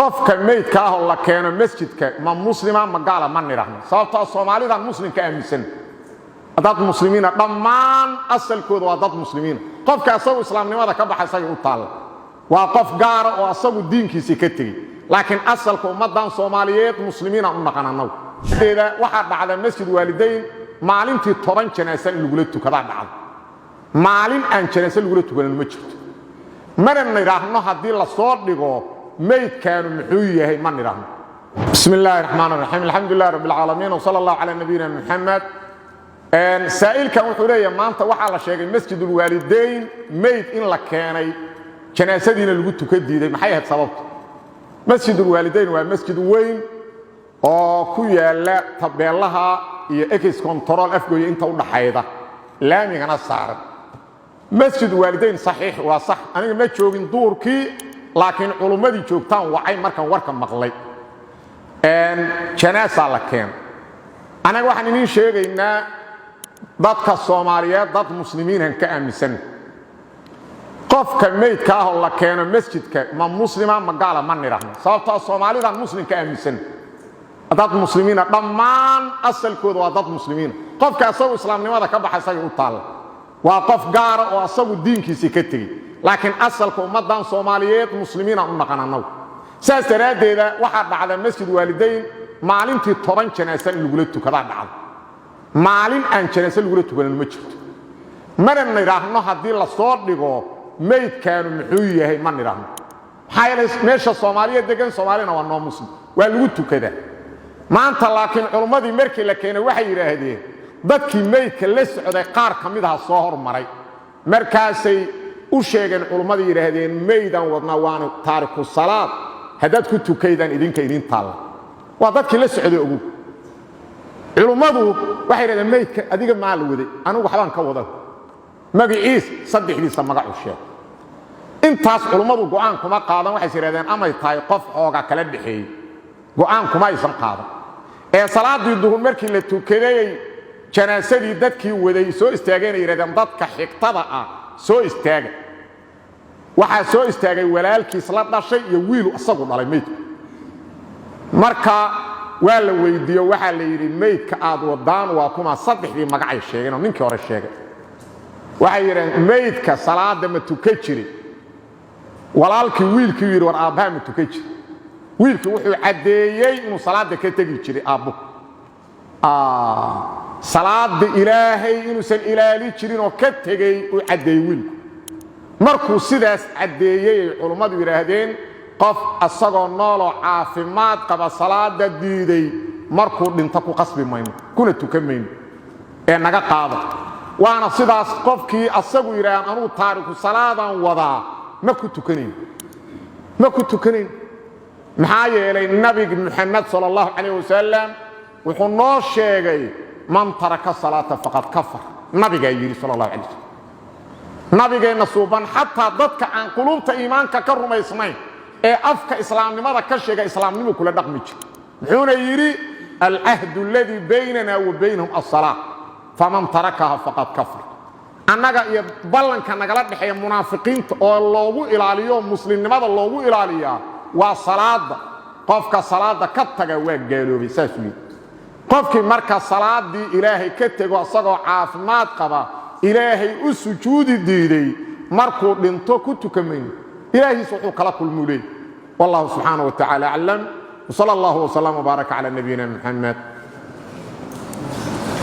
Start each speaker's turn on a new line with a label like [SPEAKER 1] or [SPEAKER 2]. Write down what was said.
[SPEAKER 1] qofka meydka ah oo la keeno masjidka ma muslima ma gaala ma niraahno sababtoo Soomaalida muslimka aaminsan dad muslimiina dhammaan asalkooda waa dad muslimiina qofka asagu islaamnimada ka baxay u taal waa qof gaar oo asagu diinkiisa ka tagay laakiin asalka ummadan Soomaaliyeed muslimiina u naqananaw deeda waxa dhacday masjid waalidayn maalintii 10 janaasa lagu tukada dhacday maalin aan janaasa lagu tukadan ma jirto maran niraahno hadii la soo dhigo meydkaanu muxuu yahay ma niraahno bismillaahir rahmaanir rahiim alxamdulillahi rabbil aalamiin wa sallallahu ala nabiyina muhammad سائلك وحورية ما أنت وحلا شيء مسجد الوالدين ميت إن لك كاني جنازتنا اللي قلت كدي ما حيها سببت مسجد الوالدين ومسجد وين كويا لا طبع لها إكس كنترول أفجوي أنت ولا حيدا لا ميغنا صار مسجد الوالدين صحيح وصح أنا ما تشوفين دور كي لكن علماء تشوفتان وعي مركن وركن مغلي جنازة لك كان أنا واحد من شيء إن dadka Soomaaliyeed dad muslimiin ka aaminsan qofka meydka ah oo la keeno masjidka ma muslima ma gaala ma niraahno sababtoo Soomaalida muslimka aaminsan dad muslimiina dhammaan asalkooda waa dad muslimiin qofka asagu islaamnimada ka baxay u taal waa qof gaar oo asagu diinkiisa ka tagay laakiin asalka ummadan Soomaaliyeed muslimiina u naqananaw saas daraadeeda waxa dhacday masjid waalidayn maalintii 10 janaasa lagu tukada dhacday maalin aan janaasa lagu tukadan ma jirto maran niraahno hadii la soo dhigo meydkaanu muxuu yahay ma niraahno hay'ad meesha Soomaaliyeed degan Soomaalina waa noo muslim waa lagu tukada maanta laakiin culimadii markii la keenay waxay yiraahdeen dadkii meydka la socday qaar kamid ah soo hormaray markaasay u sheegeen culimadii yiraahdeen meeydan wadna waana taariku salaad hadad ku tukaydan idin taal waa dadkii la socday ugu علماء waxay raadeen meydka adiga maal waday anigu waxbaan ka wada magaciis saddexdiisa magac u sheeg intaas culimadu go'aan kuma qaadan waxay siraadeen amay tahay qof ooga kala dhixay go'aan kuma aysan qaadan ee salaadii duhur markii la tukaday janaasadii dadkii waday soo istaageen yiraahdeen dadka xigtada ah soo istaaga waxa soo istaagay walaalkiis la dhashay iyo wiil asagu dhalay meydku marka waa la weydiiyo waxa la yiri meydka aad wadaan waa kuma saddexdii magacay sheegeen oo ninkii hore sheegay waxa yireen meydka salaada ma tukan jiray walaalkii wiilkii yiri war aabaha ma tukan jiray wiilkii wuxuu cadeeyay inuu salaada ka tagi jiray aabbo salaada ilaahay inuu san ilaali jirin oo ka tagay uu cadeeyay wiilku markuu sidaas cadeeyay culimadu yiraahdeen qof asagoo noolo caafimaad qaba salaada diiday markuu dhinta ku qasbi mayno kuna tukamayno ee naga qaado waana sidaas qofkii asagu yiraan anu taariku salaadan wada ma ku tukanin maxaa yeelay nabiga Muhammad sallallahu alayhi wasallam wuxuu noo sheegay man taraka salata faqad kafar nabiga yiri sallallahu alayhi wasallam nabigeena suuban hatta dadka aan qulubta iimaanka ka rumaysnayn ee afka islaamnimada ka sheega islaamnimo kula dhaqmi jir wuxuuna yiri al-ahdu alladhi baynana wa baynahum as-salat faman tarakaha faqad kafar annaga iyo ballanka nagala dhaxay munaafiqiinta oo loogu ilaaliyo muslimnimada loogu ilaaliya waa salaada qofka salaada ka taga waa gaaloobay saasii qofkii marka salaadii ilaahay ka tago asagoo caafimaad qaba ilaahay u sujuudi diiday markuu dhinto ku tukamayno إلهي سبحانه كلا كل مولي والله سبحانه وتعالى أعلم وصلى الله وسلم وبارك على نبينا محمد